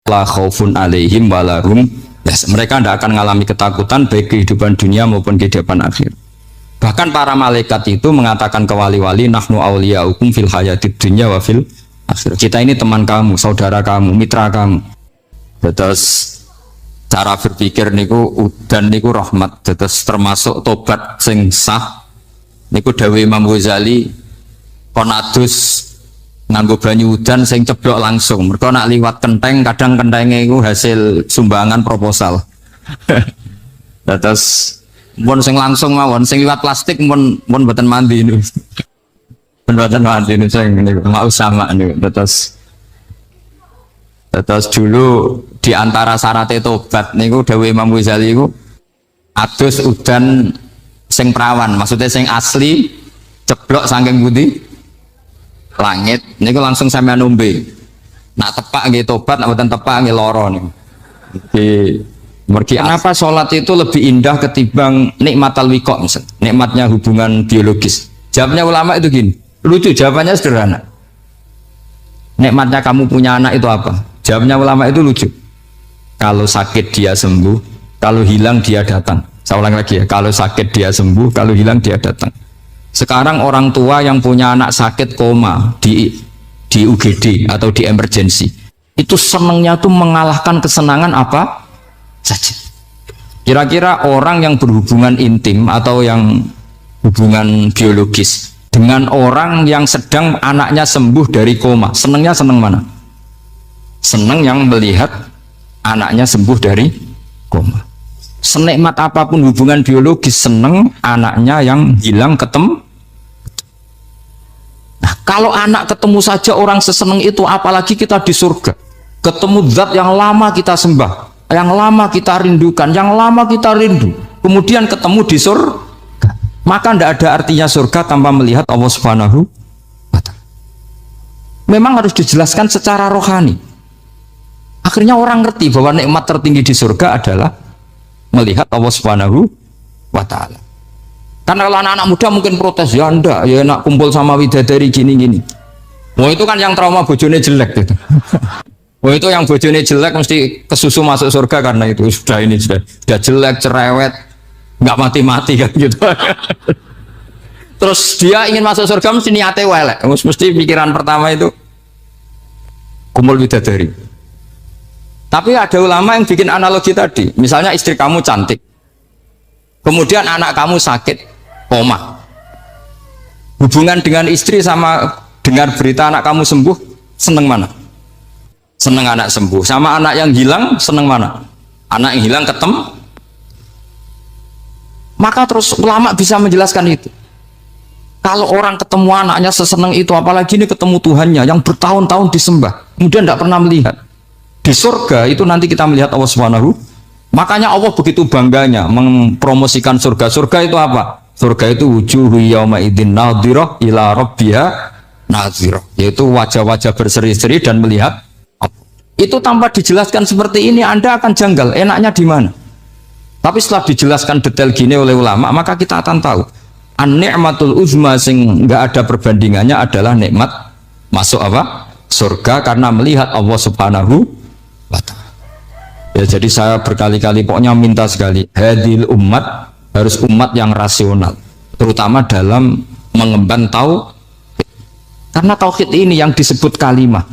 la khaufun alaihim walahum mereka tidak akan mengalami ketakutan baik kehidupan dunia maupun kehidupan akhir. Bahkan para malaikat itu mengatakan ke wali-wali, nahnu awliyaukum fil hayatid dunya wa fil akhir. Kita ini teman kamu, saudara kamu, mitra kamu. Terus cara berpikir niku udan niku rahmat. Terus termasuk tobat sing sah niku dawuh Imam Ghazali kon adus nganggo banyu udan sing ceblok langsung. Mergo nak liwat kenteng kadang kentenge iku hasil sumbangan proposal. Terus mun sing langsung mawon sing liwat plastik mun mboten mandi niku. Mboten mandi niku sing niku mau sama niku. Terus dulu di antara syarat tobat niku dawuh Imam Ghazali iku adus udan sing prawan, maksudnya sing asli ceblok saking putih langit niku langsung sampean nombe. Nak tepak nggih tobat, nak mboten tepak nggih lara niku. Kenapa sholat itu lebih indah ketimbang nikmatal wiqa misal, nikmatnya hubungan biologis? Jawabnya ulama itu gini, lucu jawabannya sederhana. Nikmatnya kamu punya anak itu apa? Jawabnya ulama itu lucu. Kalau sakit dia sembuh, kalau hilang dia datang. Saya ulang lagi ya, kalau sakit dia sembuh, kalau hilang dia datang. Sekarang orang tua yang punya anak sakit koma di UGD atau di emergency, itu senangnya tuh mengalahkan kesenangan apa saja. Kira-kira orang yang berhubungan intim atau yang hubungan biologis dengan orang yang sedang anaknya sembuh dari koma, senangnya senang mana? Senang yang melihat anaknya sembuh dari koma. Senikmat apapun hubungan biologis, senang anaknya yang hilang ketemu. Nah, kalau anak ketemu saja orang seseneng itu, apalagi kita di surga. Ketemu zat yang lama kita sembah, yang lama kita rindukan, yang lama kita rindu. Kemudian ketemu di surga. Maka tidak ada artinya surga tanpa melihat Allah Subhanahu wa Ta'ala. Memang harus dijelaskan secara rohani. Akhirnya orang ngerti bahwa nikmat tertinggi di surga adalah melihat Allah Subhanahu wa Ta'ala. Karena kalau anak-anak muda mungkin protes, ya enggak, ya enak kumpul sama widadari gini-gini. Wah itu kan yang trauma bojone jelek gitu. Wah itu yang bojone jelek mesti kesusu masuk surga karena itu sudah jelek, cerewet, nggak mati-mati kan gitu. Terus dia ingin masuk surga mesti niate welek, mesti pikiran pertama itu kumpul widadari. Tapi ada ulama yang bikin analogi tadi, misalnya istri kamu cantik, kemudian anak kamu sakit, koma. Hubungan dengan istri sama dengar berita anak kamu sembuh, seneng mana? Seneng anak sembuh. Sama anak yang hilang, seneng mana? Anak yang hilang ketemu. Maka terus ulama bisa menjelaskan itu. Kalau orang ketemu anaknya seseneng itu, apalagi ini ketemu Tuhannya yang bertahun-tahun disembah, kemudian tidak pernah melihat. Di surga itu nanti kita melihat Allah Subhanahu. Makanya Allah begitu bangganya mempromosikan surga. Surga itu apa? Surga itu wujuhu yauma idzin nadhirah ila rabbiha nadhirah, yaitu wajah-wajah berseri-seri dan melihat. Itu tanpa dijelaskan seperti ini Anda akan janggal, enaknya di mana? Tapi setelah dijelaskan detail gini oleh ulama, maka kita akan tahu an-ni'matul uzma sing enggak ada perbandingannya adalah nikmat masuk apa? Surga karena melihat Allah Subhanahu. Ya, jadi saya berkali-kali pokoknya minta sekali, hadil umat harus umat yang rasional, terutama dalam mengemban tauhid. Karena tauhid ini yang disebut kalimah.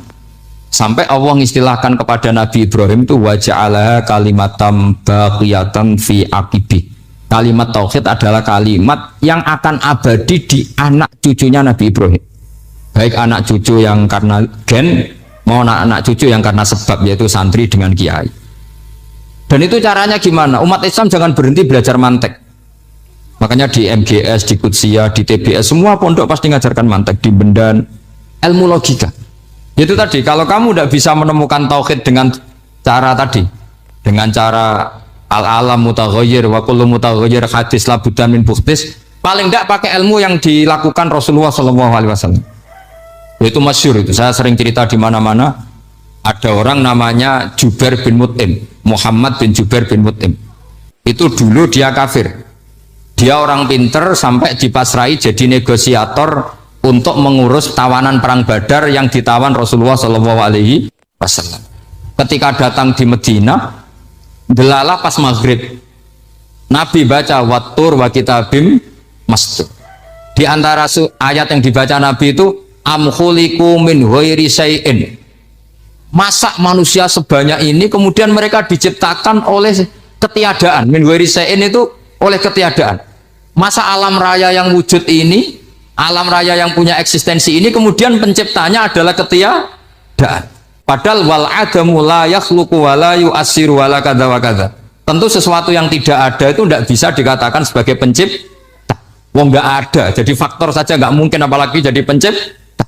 Sampai Allah mengistilahkan kepada Nabi Ibrahim itu waja'alaha kalimatam baqiyatan fi aqibi. Kalimat tauhid adalah kalimat yang akan abadi di anak cucunya Nabi Ibrahim. Baik anak cucu yang karena gen mau anak cucu yang karena sebab, yaitu santri dengan kiai. Dan itu caranya gimana? Umat Islam jangan berhenti belajar mantek. Makanya di MGS, di Qudsiyah, di TBS semua pondok pasti ngajarkan mantek, di Bendan, ilmu logika. Itu tadi, kalau kamu tidak bisa menemukan tauhid dengan cara tadi, dengan cara al-alam mutaghayyir wa kullu mutaghayyir hadis la budda min buhtis, paling tidak pakai ilmu yang dilakukan Rasulullah SAW. Itu masyhur, itu saya sering cerita di mana-mana. Ada orang namanya Jubair bin Mut'im, Muhammad bin Jubair bin Mut'im. Itu dulu dia kafir. Dia orang pinter sampai dipasrai jadi negosiator untuk mengurus tawanan perang Badar yang ditawan Rasulullah SAW. ketika datang di Medina, delalah pas maghrib, Nabi baca wattur wa kitabim mastur. Di antara ayat yang dibaca Nabi itu am khuliqu min ghairi syai'in. Masa manusia sebanyak ini kemudian mereka diciptakan oleh ketiadaan. Min ghairi syai'in itu oleh ketiadaan. Masa alam raya yang wujud ini, alam raya yang punya eksistensi ini kemudian penciptanya adalah ketiadaan. Padahal wal adamu la yakhluqu wa la yu'assiru wa la kadza wa kadza. Tentu sesuatu yang tidak ada itu tidak bisa dikatakan sebagai pencipta. Wong nggak ada, jadi faktor saja nggak mungkin, apalagi jadi pencipta.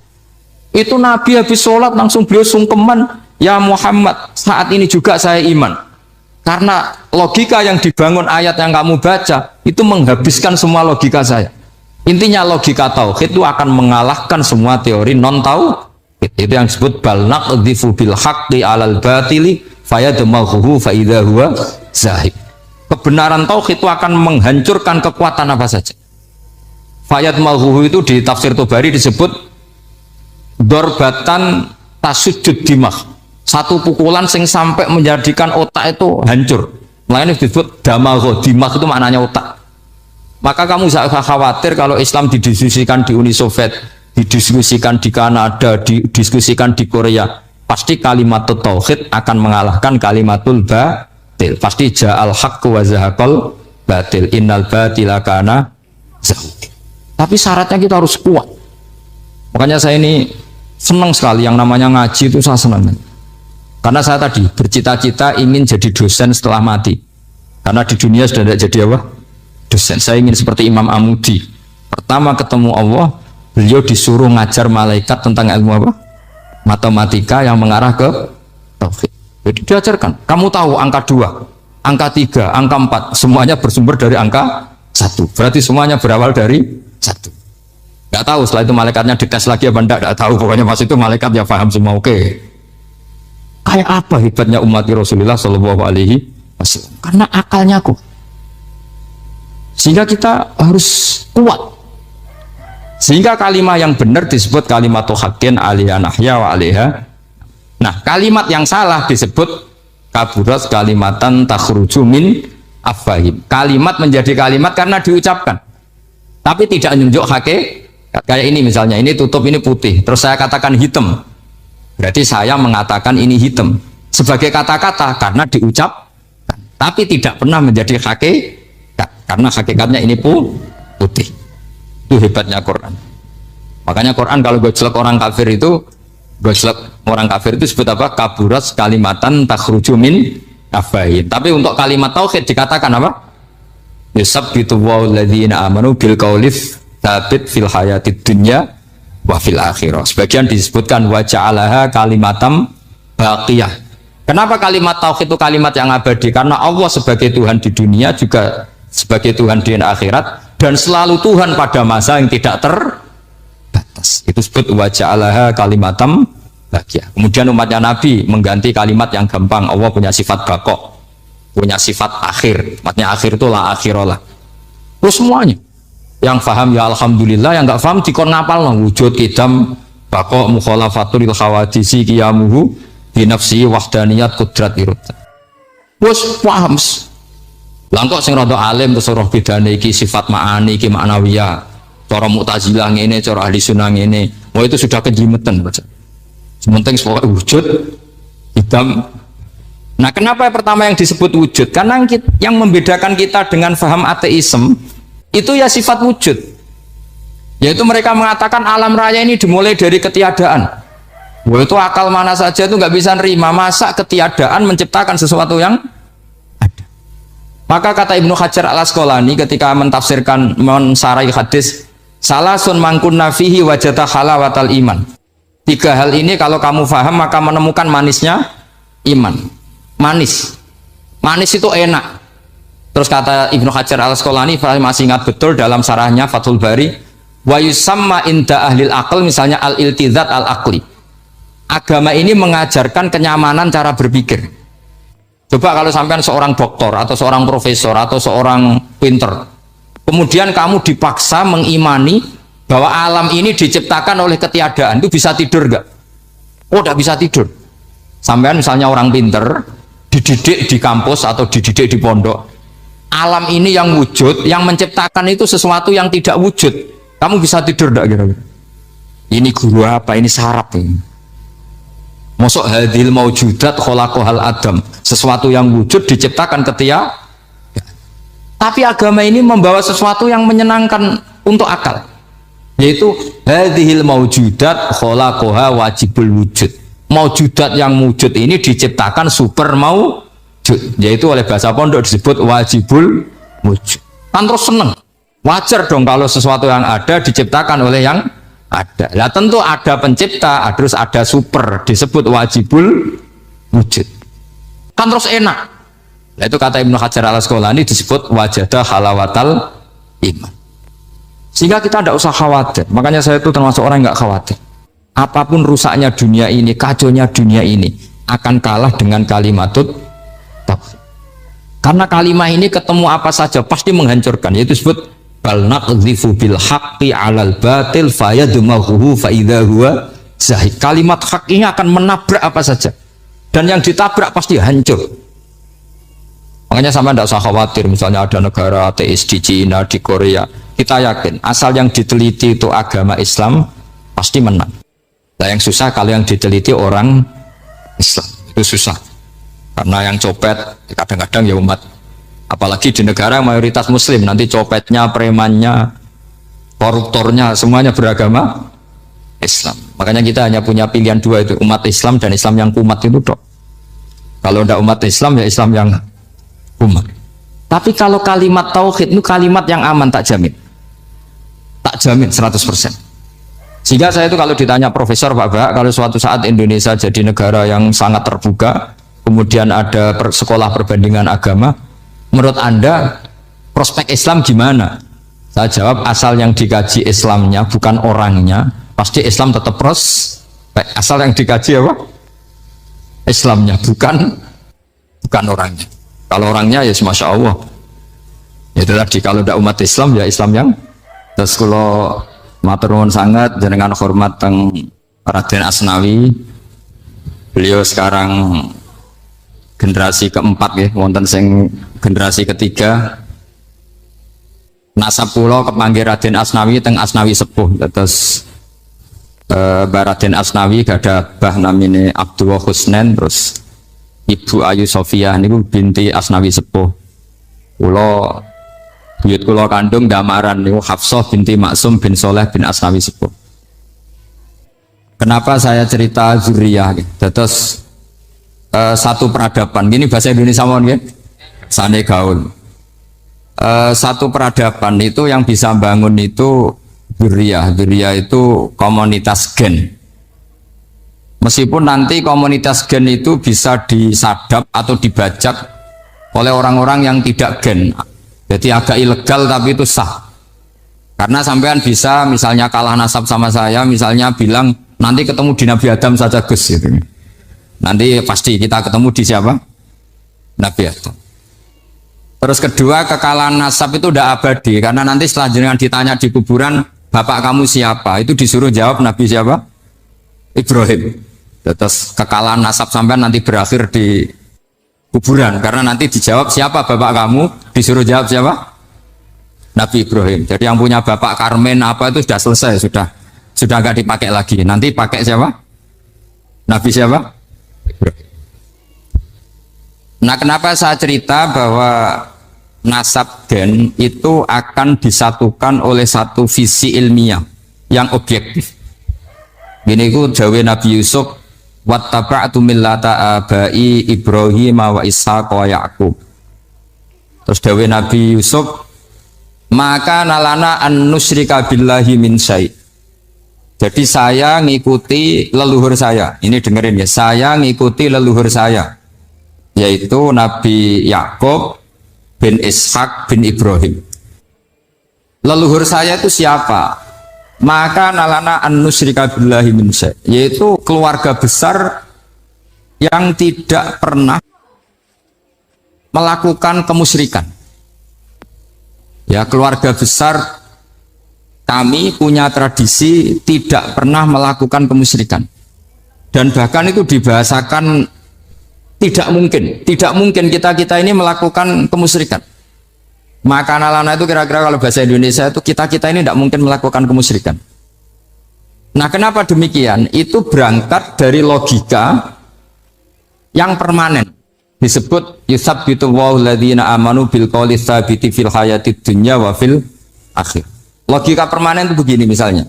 Itu Nabi habis sholat langsung beliau sungkeman, ya Muhammad, saat ini juga saya iman. Karena logika yang dibangun ayat yang kamu baca itu menghabiskan semua logika saya. Intinya logika tauhid itu akan mengalahkan semua teori non tauhid. Itu yang disebut bal naqdhifu bil haqqi 'alal batili fayadmaghuhu fa idza huwa zahib. Kebenaran tauhid itu akan menghancurkan kekuatan apa saja. Fayadmaghuhu itu di tafsir Tobari disebut dorbatan tasujud dimah. Satu pukulan sing sampai menjadikan otak itu hancur. Makanya disebut damagho, dimah itu maknanya otak. Maka kamu jangan khawatir kalau Islam didiskusikan di Uni Soviet, didiskusikan di Kanada, didiskusikan di Korea, pasti kalimat tauhid akan mengalahkan kalimatul batil. Pasti ja'al haqqu wa zahaqal batil, innal batila kana zahuq. Tapi syaratnya kita harus kuat. Makanya saya ini senang sekali yang namanya ngaji itu, saya senang. Karena saya tadi bercita-cita ingin jadi dosen setelah mati. Karena di dunia sudah tidak jadi apa? Dosen. Saya ingin seperti Imam Amudi. Pertama ketemu Allah, beliau disuruh ngajar malaikat tentang ilmu apa? Matematika yang mengarah ke tauhid. Jadi diajarkan. Kamu tahu angka 2, angka 3, angka 4, semuanya bersumber dari angka 1. Berarti semuanya berawal dari 1. Nggak tahu setelah itu malaikatnya dites lagi apa enggak tahu. Pokoknya pas itu malaikat ya paham semua. Oke. Kayak apa hebatnya umat Rasulullah Shallallahu Alaihi Wasallam? Karena akalnya kuat. Sehingga kita harus kuat. Sehingga kalimat yang benar disebut kalimat haqqin 'alaiha nahya wa 'alaiha. Nah, kalimat yang salah disebut kaburat kalimatan takhruju min afwahim. Kalimat menjadi kalimat karena diucapkan, tapi tidak menunjuk hakikat. Kayak ini misalnya, ini tutup, ini putih, terus saya katakan hitam. Berarti saya mengatakan ini hitam sebagai kata-kata karena diucapkan, tapi tidak pernah menjadi hakikat karena hakikatnya ini putih. Itu hebatnya Quran. Makanya Quran kalau gojlek orang kafir itu, gojlek orang kafir itu disebut apa? Kaburat kalimatan takhruju min afwahin. Tapi untuk kalimat tauhid dikatakan apa? Yusabbitu walladzina amanu bil qaulif tsabit fil hayatid dunya wa fil akhirah. Sebagian disebutkan wa ja'alaha kalimatam baqiyah. Kenapa kalimat tauhid itu kalimat yang abadi? Karena Allah sebagai Tuhan di dunia juga sebagai Tuhan di akhirat, dan selalu Tuhan pada masa yang tidak terbatas. Itu disebut wa ja'alaha kalimatam baqiyah. Kemudian umatnya Nabi mengganti kalimat yang gampang. Allah punya sifat baqo, punya sifat akhir. Maksudnya akhir itu la akhirah. Terus semuanya yang faham ya alhamdulillah, yang nggak faham dikon ngapal lah. Wujud idam bako mukhalafatul khawadisi qiyamuhu binafsi wahdaniyat kudrat irut. Wes paham. Langkok sing rada alim terus roh bedane iki sifat ma'ani iki ma'nawiyah. Cara Mu'tazilah ngene, cara ahli sunnah ngene. Wah itu sudah kejimetan baca. Sementing wujud idam. Nah, kenapa pertama yang disebut wujud? Karena yang membedakan kita dengan faham ateisme itu ya sifat wujud, yaitu mereka mengatakan alam raya ini dimulai dari ketiadaan. Wah itu akal mana saja itu nggak bisa nerima, masa ketiadaan menciptakan sesuatu yang ada. Maka kata Ibnu Hajar al Asqalani ketika mentafsirkan mensarai hadis salasun mangkunna fihi wajata halawatal iman. 3 hal ini kalau kamu faham maka menemukan manisnya iman. Manis itu enak. Terus kata Ibnu Hajar al Asqalani, masih ingat betul dalam sarahnya Fathul Bari, wa yusamma inda ahlil aql, misalnya al iltizat al aqli. Agama ini mengajarkan kenyamanan cara berpikir. Coba kalau sampean seorang doktor atau seorang profesor atau seorang pinter, kemudian kamu dipaksa mengimani bahwa alam ini diciptakan oleh ketiadaan, itu bisa tidur nggak? Oh, tidak bisa tidur. Sampean misalnya orang pinter, dididik di kampus atau dididik di pondok, alam ini yang wujud, yang menciptakan itu sesuatu yang tidak wujud. Kamu bisa tidur enggak kira-kira? Ini guru apa? Ini sarap ini. Mosok hadil maujudat khalaqahal adam, sesuatu yang wujud diciptakan ketia. Tapi agama ini membawa sesuatu yang menyenangkan untuk akal, yaitu hadhil maujudat khalaqaha wajibul wujud. Maujudat yang wujud ini diciptakan super maujud, yaitu oleh bahasa pondok disebut wajibul wujud. Kan terus seneng, wajar dong kalau sesuatu yang ada diciptakan oleh yang ada. Lah tentu ada pencipta, terus ada super, disebut wajibul wujud. Kan terus enak. Nah, itu kata Ibnu Hajar al-Asqalani disebut wajadah halawatal iman. Sehingga kita tidak usah khawatir. Makanya saya itu termasuk orang yang nggak khawatir. Apapun rusaknya dunia ini, kacaunya dunia ini akan kalah dengan kalimatut tauhid. Karena kalimat ini ketemu apa saja pasti menghancurkan. Yaitu disebut bal naqdhifu bil haqqi 'alal batil fayadmaghuhu fa idza huwa zahid. Kalimat hak ini akan menabrak apa saja. Dan yang ditabrak pasti hancur. Makanya sama tidak usah khawatir, misalnya ada negara ateis di Cina, di Korea, kita yakin asal yang diteliti itu agama Islam pasti menang. Nah, yang susah kalau yang diteliti orang Islam, itu susah. Karena yang copet kadang-kadang ya umat, apalagi di negara mayoritas Muslim, nanti copetnya, premannya, koruptornya semuanya beragama Islam. Makanya kita hanya punya pilihan dua, itu umat Islam dan Islam yang kumat itu dok. Kalau tidak umat Islam ya Islam yang umat. Tapi kalau kalimat tauhid itu kalimat yang aman, tak jamin 100%. Sehingga saya itu kalau ditanya profesor Pak Bak, kalau suatu saat Indonesia jadi negara yang sangat terbuka, kemudian ada sekolah perbandingan agama, menurut Anda prospek Islam gimana? Saya jawab, asal yang dikaji Islamnya bukan orangnya, pasti Islam tetap prospek. Asal yang dikaji apa? Islamnya, bukan orangnya. Kalau orangnya ya Masya Allah, itu tadi, kalau tidak umat Islam ya Islam yang. Terus kalau matur nuwun sangat jenengan hormat teng Raden Asnawi, beliau sekarang generasi keempat ya, wonten sing generasi ketiga. Nasab kula kepanggih Raden Asnawi teng Asnawi sepuh. Terus Raden Asnawi gadah bah namine Abdullah Husnen, terus Ibu Ayu Sofia niku binti Asnawi sepuh. Kula buyut kula kandung damaran niku Hafsah binti Maksum bin Soleh bin Asnawi sepuh. Kenapa saya cerita zuriyah? Terus satu peradaban, gini bahasa Indonesia mohon ya, sane gaul. Satu peradaban itu yang bisa bangun itu zuriyah itu komunitas gen. Meskipun nanti komunitas gen itu bisa disadap atau dibajak oleh orang-orang yang tidak gen. Jadi agak ilegal tapi itu sah. Karena sampean bisa misalnya kalah nasab sama saya, misalnya bilang nanti ketemu di Nabi Adam saja Gus gitu. Nanti pasti kita ketemu di siapa? Nabi Adam. Terus kedua, kekalahan nasab itu udah abadi, karena nanti setelah jenengan ditanya di kuburan, bapak kamu siapa? Itu disuruh jawab Nabi siapa? Ibrahim. Terus kekalahan nasab sampean nanti berakhir di kuburan, karena nanti dijawab siapa bapak kamu, disuruh jawab siapa? Nabi Ibrahim. Jadi yang punya bapak Karmen apa itu sudah selesai, sudah nggak dipakai lagi. Nanti pakai siapa? Nabi siapa? Ibrahim. Nah, kenapa saya cerita bahwa nasab gen itu akan disatukan oleh satu visi ilmiah yang objektif. Gini ku dawe Nabi Yusuf, wattaba'tu millata abai Ibrahim wa Ishaq wa Yaqub. Terus dawe Nabi Yusuf, maka nalana an nusyrika billahi min syai'. Jadi saya ngikuti leluhur saya. Ini dengerin ya, saya ngikuti leluhur saya, yaitu Nabi Yakub bin Ishak bin Ibrahim. Leluhur saya itu siapa? Maka nalana an nusyrika billahi min syai', yaitu keluarga besar yang tidak pernah melakukan kemusyrikan. Ya, keluarga besar kami punya tradisi tidak pernah melakukan kemusyrikan. Dan bahkan itu dibahasakan tidak mungkin kita ini melakukan kemusyrikan. Maka nalana itu kira-kira kalau bahasa Indonesia itu kita ini tidak mungkin melakukan kemusyrikan. Nah, kenapa demikian? Itu berangkat dari logika yang permanen. Disebut yusabbitu Allahu alladziina amanu bil qouli tsabiti fil hayatid dunya wa fil akhir. Logika permanen itu begini misalnya.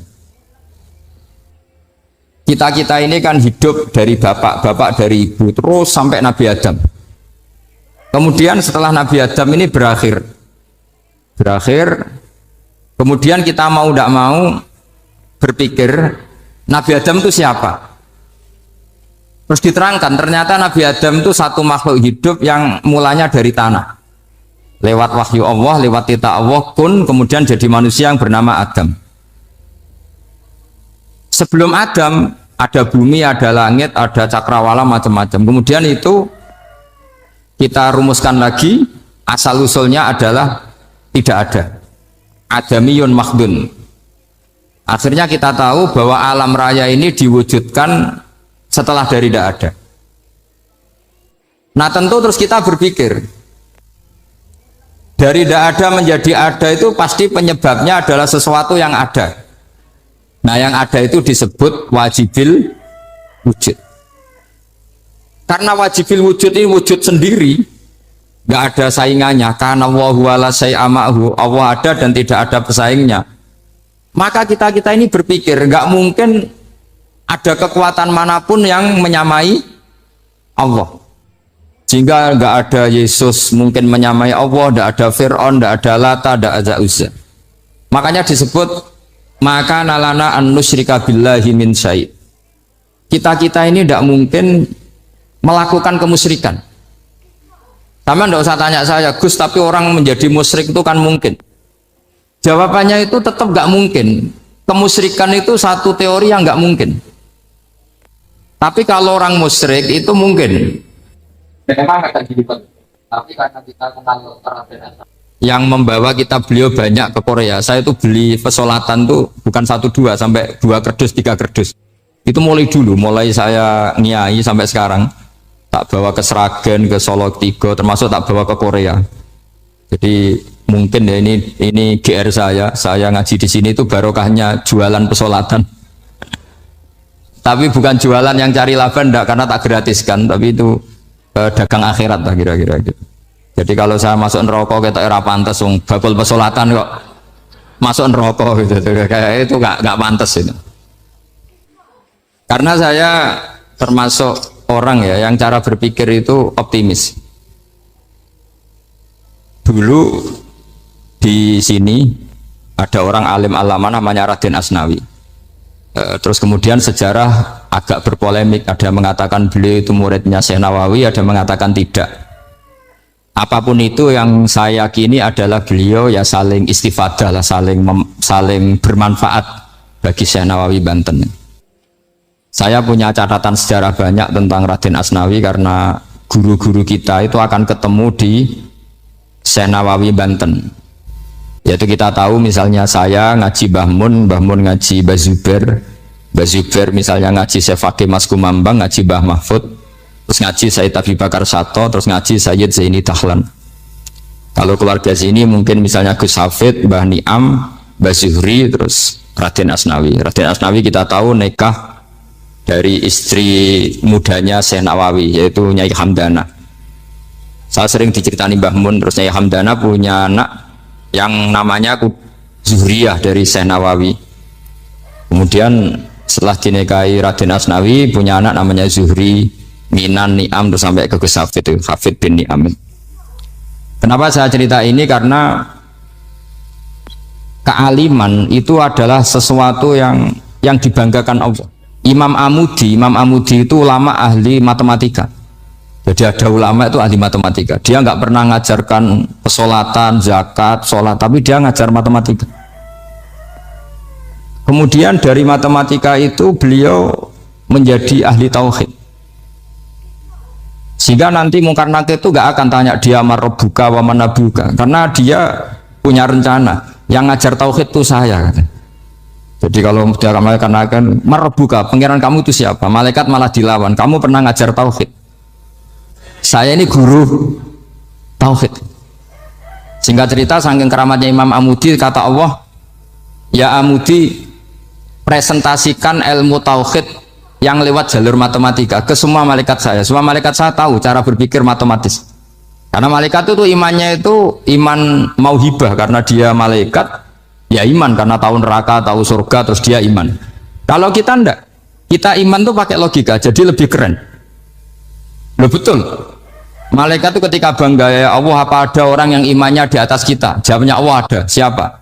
Kita ini kan hidup dari bapak dari ibu terus sampai Nabi Adam. Kemudian setelah Nabi Adam ini berakhir, kemudian kita mau tidak mau berpikir Nabi Adam itu siapa? Terus diterangkan ternyata Nabi Adam itu satu makhluk hidup yang mulanya dari tanah, lewat wahyu Allah, lewat titah Allah kun, kemudian jadi manusia yang bernama Adam. Sebelum Adam ada bumi, ada langit, ada cakrawala, macam-macam. Kemudian itu kita rumuskan lagi, asal usulnya adalah tidak ada. Adamiyun makhdun. Akhirnya kita tahu bahwa alam raya ini diwujudkan setelah dari tidak ada. Nah, tentu terus kita berpikir dari tidak ada menjadi ada itu pasti penyebabnya adalah sesuatu yang ada. Nah, yang ada itu disebut wajibil wujud. Karena wajibil wujud ini wujud sendiri, nggak ada saingannya. Karena Allahu la syai'a ma'hu, Allah ada dan tidak ada pesaingnya. Maka kita ini berpikir nggak mungkin ada kekuatan manapun yang menyamai Allah. Sehingga nggak ada Yesus mungkin menyamai Allah, nggak ada Fir'aun, nggak ada Lata, nggak ada Uzza. Makanya disebut maka nalana an nusyrika billahi min syai'. Kita ini tidak mungkin melakukan kemusyrikan. Sama tidak usah tanya saya, Gus, tapi orang menjadi musyrik itu kan mungkin. Jawabannya itu tetap nggak mungkin. Kemusyrikan itu satu teori yang nggak mungkin. Tapi kalau orang musyrik itu mungkin. Memang kata gitu. Tapi karena kita kenal terhadap yang membawa kita beliau banyak ke Korea. Saya itu beli pesolatan tuh bukan 1-2 sampai 2 kerdus 3 kerdus. Itu mulai dulu, mulai saya ngiai sampai sekarang tak bawa ke Sragen, ke Solo 3, termasuk tak bawa ke Korea. Jadi mungkin ya ini GR saya ngaji di sini itu barokahnya jualan pesolatan. Tapi bukan jualan yang cari laba enggak, karena tak gratiskan, tapi itu dagang akhirat lah kira-kira gitu. Jadi kalau saya masuk neraka kita era pantas, bakul pesolatan kok masuk neraka gitu, kayak itu nggak pantas itu. Karena saya termasuk orang ya yang cara berpikir itu optimis. Dulu di sini ada orang alim alama namanya Raden Asnawi. Terus kemudian sejarah agak berpolemik, ada yang mengatakan beliau itu muridnya Syekh Nawawi, ada yang mengatakan tidak. Apapun itu yang saya yakini adalah beliau ya saling istifadah lah, saling bermanfaat bagi Syekh Nawawi Banten. Saya punya catatan sejarah banyak tentang Raden Asnawi karena guru-guru kita itu akan ketemu di Syekh Nawawi Banten. Yaitu kita tahu misalnya saya ngaji Mbah Mun ngaji Mbah Zubair misalnya ngaji Syekh Fakih Mas Kumambang, ngaji Mbah Mahfud, terus ngaji Sayyid Abi Bakar Sato, terus ngaji Sayyid Zaini Dahlan. Kalau keluarga sini mungkin misalnya Gus Hafid, Mbah Niam, Mbah Zuhri, terus Raden Asnawi. Raden Asnawi kita tahu nikah dari istri mudanya Syekh Nawawi, yaitu Nyai Hamdana. Saya sering diceritani Mbah Mun, terus Nyai Hamdana punya anak yang namanya Zuhriyah dari Syekh Nawawi. Kemudian setelah dinikahi Raden Asnawi punya anak namanya Zuhri, Minan, Niam, terus sampai ke Gus Hafid, Hafid bin Niam. Kenapa saya cerita ini? Karena kealiman itu adalah sesuatu yang dibanggakan Allah. Imam Amudi itu ulama ahli matematika. Jadi ada ulama itu ahli matematika. Dia nggak pernah ngajarkan pesolatan, zakat, sholat, tapi dia ngajar matematika. Kemudian dari matematika itu beliau menjadi ahli tauhid. Sehingga nanti Mungkar Nakir itu nggak akan tanya dia marrobuka wa manabuka, karena dia punya rencana. Yang ngajar tauhid itu saya. Jadi kalau dia malaikat akan marbuka, pangeran kamu itu siapa? Malaikat malah dilawan. Kamu pernah ngajar tauhid? Saya ini guru tauhid. Singkat cerita, saking keramatnya Imam Amudi, kata Allah, ya Amudi, presentasikan ilmu tauhid yang lewat jalur matematika ke semua malaikat saya. Semua malaikat saya tahu cara berpikir matematis. Karena malaikat itu imannya itu iman mauhibah, karena dia malaikat. Ya iman karena tahu neraka, tahu surga, terus dia iman. Kalau kita ndak, kita iman tuh pakai logika, jadi lebih keren. Loh betul. Malaikat itu ketika bangga, ya Allah, apa ada orang yang imannya di atas kita? Jawabnya Allah ada. Siapa?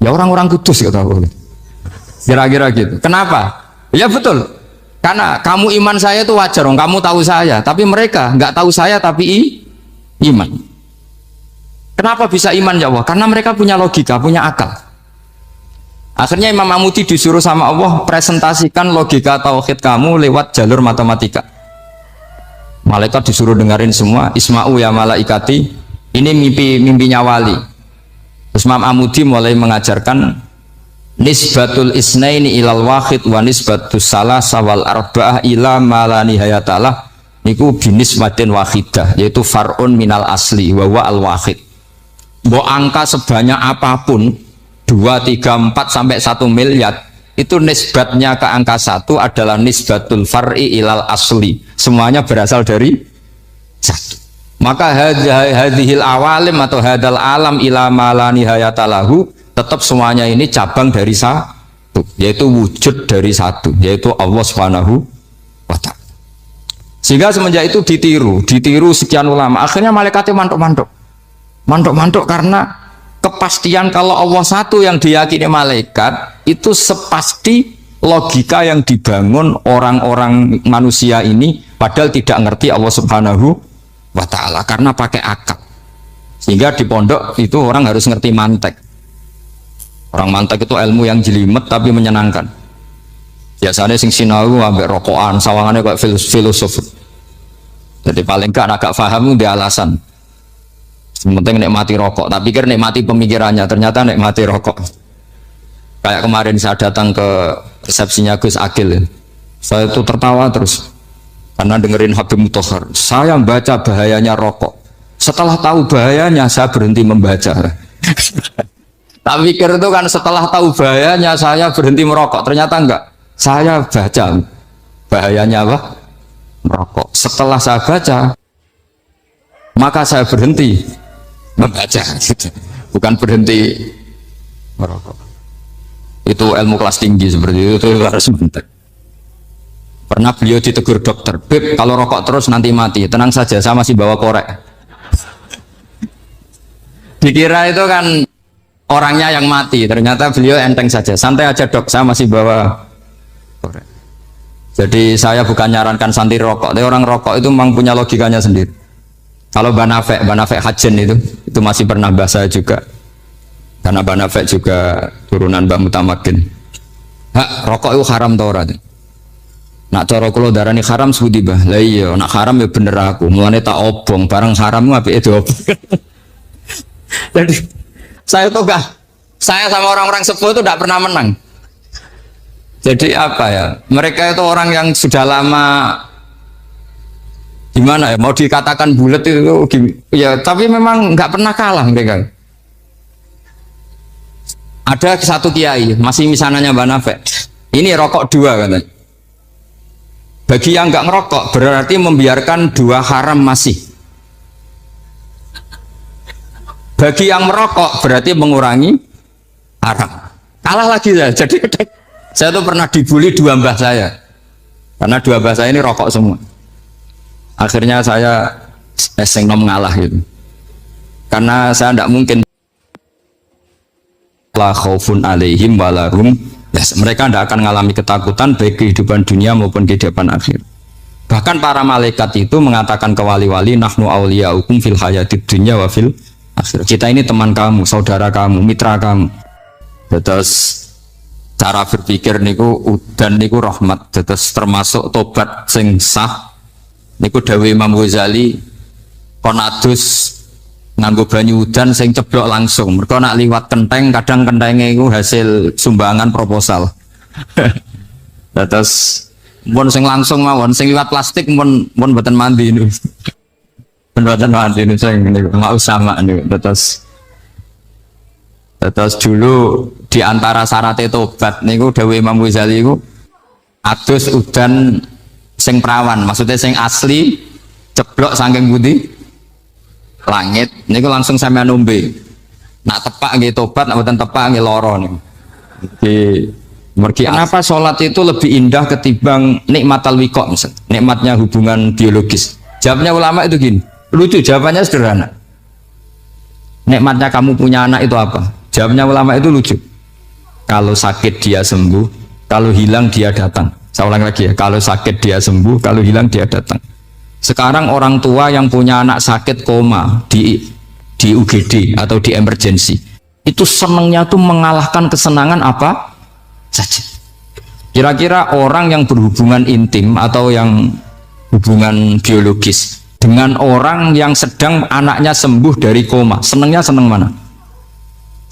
Ya orang-orang kudus, kata Allah. Kira-kira gitu. Kenapa? Ya betul. Karena kamu iman saya itu wajar, kamu tahu saya, tapi mereka nggak tahu saya tapi iman. Kenapa bisa iman ya Allah? Karena mereka punya logika, punya akal. Akhirnya Imam Amudi disuruh sama Allah presentasikan logika tauhid kamu lewat jalur matematika. Malaikat disuruh dengerin semua. Isma'u ya malaikati, ini mimpinya wali. Terus Imam Amudi mulai mengajarkan nisbatul isnaini ilal wahid wa nisbatus salasa wal arba'ah ila ma la nihayatalah, niku binisbatin wahidah, yaitu far'un minal asli wa huwa al wahid. Mbok angka sebanyak apapun 2, 3, 4 sampai 1 miliar itu nisbatnya ke angka 1 adalah nisbatul far'i ilal asli, semuanya berasal dari 1. Maka hadhil awalim atau hadal alam ila ma la nihayatalahu, tetap semuanya ini cabang dari 1, yaitu wujud dari 1, yaitu Allah Subhanahu wa ta'ala. Sehingga semenjak itu ditiru sekian ulama. Akhirnya malaikatnya mantuk karena kepastian kalau Allah satu yang diyakini malaikat itu sepasti logika yang dibangun orang-orang manusia ini, padahal tidak ngerti Allah Subhanahu wa ta'ala karena pakai akal. Sehingga di pondok itu orang harus ngerti mantek. Orang mantek itu ilmu yang jelimet tapi menyenangkan. Biasanya sing sinau ambek rokokan, sawangannya kayak filosof. Jadi paling kan agak paham di alasan. Penting nikmati rokok, tapi pikir nikmati pemikirannya, ternyata nikmati rokok. Kayak kemarin saya datang ke resepsinya Gus Agil, saya itu tertawa terus karena dengerin Habib Mutahar. Saya membaca bahayanya rokok, setelah tahu bahayanya saya berhenti membaca. Tak pikir itu kan setelah tahu bahayanya saya berhenti merokok, ternyata enggak. Saya baca bahayanya apa? Merokok. Setelah saya baca, maka saya berhenti membaca, gitu. Bukan berhenti merokok. Itu ilmu kelas tinggi seperti itu harus mentek. Pernah beliau ditegur dokter, Beb, kalau rokok terus nanti mati. Tenang saja, saya masih bawa korek. Dikira itu kan orangnya yang mati, ternyata beliau enteng saja. Santai aja dok, saya masih bawa korek. Jadi saya bukan nyarankan santai rokok, tapi orang rokok itu memang punya logikanya sendiri. Kalau Banafek Hajen itu masih pernah bahas saya juga, karena Banafek juga turunan Mbak Mutamakin. Hak, rokok itu haram tau ora? Nak cara kula darani haram sebudi bah. Lah iya, nak haram ya bener aku. Mulane tak obong, barang haram apike diobong. Jadi saya tuh saya sama orang-orang sepuh itu tidak pernah menang. Jadi apa ya? Mereka itu orang yang sudah lama, gimana ya, mau dikatakan bulat itu ya, tapi memang nggak pernah kalah mereka. Ada satu kiai masih misananya Mbak Nafek, ini rokok 2 katanya. Bagi yang nggak ngerokok berarti membiarkan 2 haram masih. Bagi yang merokok berarti mengurangi haram. Kalah lagi ya. Jadi saya tuh pernah dibully 2 mbah saya, karena 2 mbah saya ini rokok semua. Akhirnya saya nom ngalah gitu, karena saya tidak mungkin la khaufun alaihim walahum, mereka tidak akan mengalami ketakutan baik kehidupan dunia maupun kehidupan akhir. Bahkan para malaikat itu mengatakan ke wali-wali, nahnu awliyaukum fil hayatid dunya wa fil akhir. Kita ini teman kamu, saudara kamu, mitra kamu. Terus cara berpikir niku udan niku rahmat, terus termasuk tobat sing sah. Niku dawuh Imam Ghazali, konadus nganggo banyu udan sing ceblok langsung. Mereka nak liwat kenteng, kadang kentengnya itu hasil sumbangan proposal. Terus mun sing langsung mawon, sing liwat plastik mun mboten mandi niku. Mboten mandi niku sing niku mau sama niku. Terus dulu di antara syarat tobat niku dawuh Imam Ghazali niku adus udan sing perawan, maksudnya sing asli ceblok saking pundi langit niku langsung sampean nombe. Nak tepak nggih tobat, nak mboten tepak nggih lara niku. Kenapa sholat itu lebih indah ketimbang nikmatal wiqo, nikmatnya hubungan biologis? Jawabnya ulama itu gini, lucu, jawabannya sederhana. Nikmatnya kamu punya anak itu apa? Jawabnya ulama itu lucu. Kalau sakit dia sembuh, kalau hilang dia datang. Saya ulang lagi ya, kalau sakit dia sembuh, kalau hilang dia datang. Sekarang orang tua yang punya anak sakit koma di UGD atau di emergency, itu senangnya tuh mengalahkan kesenangan apa saja. Kira-kira orang yang berhubungan intim atau yang hubungan biologis dengan orang yang sedang anaknya sembuh dari koma, senangnya senang mana?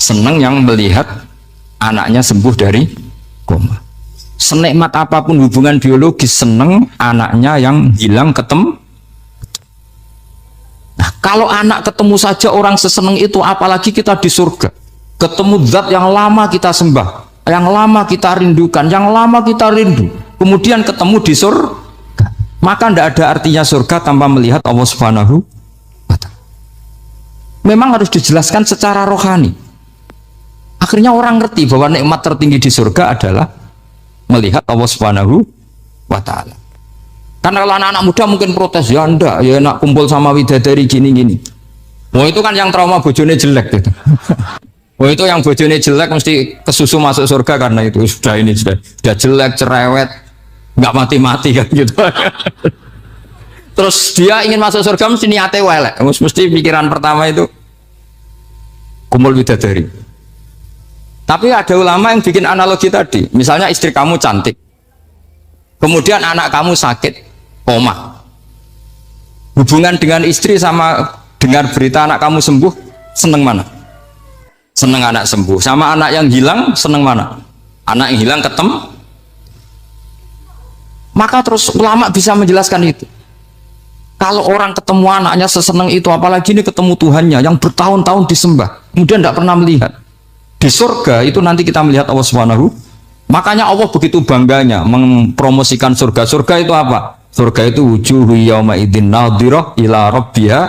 Senang yang melihat anaknya sembuh dari koma. Senikmat apapun hubungan biologis, senang anaknya yang hilang ketemu. Nah, kalau anak ketemu saja orang seseneng itu, apalagi kita di surga, ketemu zat yang lama kita sembah, yang lama kita rindukan, yang lama kita rindu, kemudian ketemu di surga, maka tidak ada artinya surga tanpa melihat Allah Subhanahu wa Ta'ala. Memang harus dijelaskan secara rohani. Akhirnya orang ngerti bahwa nikmat tertinggi di surga adalah melihat Allah Subhanahu wa Ta'ala. Karena kalau anak-anak muda mungkin protes, ya enggak, ya enak kumpul sama widadari gini-gini. Wah, itu kan yang trauma bojone jelek gitu. Wah, itu yang bojone jelek mesti kesusu masuk surga karena itu sudah jelek, cerewet, nggak mati-mati kan gitu. Terus dia ingin masuk surga mesti niate welek, mesti pikiran pertama itu kumpul widadari. Tapi ada ulama yang bikin analogi tadi, misalnya istri kamu cantik, kemudian anak kamu sakit, koma. Hubungan dengan istri sama dengar berita anak kamu sembuh, seneng mana? Seneng anak sembuh. Sama anak yang hilang, seneng mana? Anak yang hilang ketemu. Maka terus ulama bisa menjelaskan itu. Kalau orang ketemu anaknya seseneng itu, apalagi ini ketemu Tuhannya yang bertahun-tahun disembah, kemudian tidak pernah melihat. Di surga itu nanti kita melihat Allah Subhanahu. Makanya Allah begitu bangganya mempromosikan surga. Surga itu apa? Surga itu wujuhu yauma idzin nadhirah ila rabbiha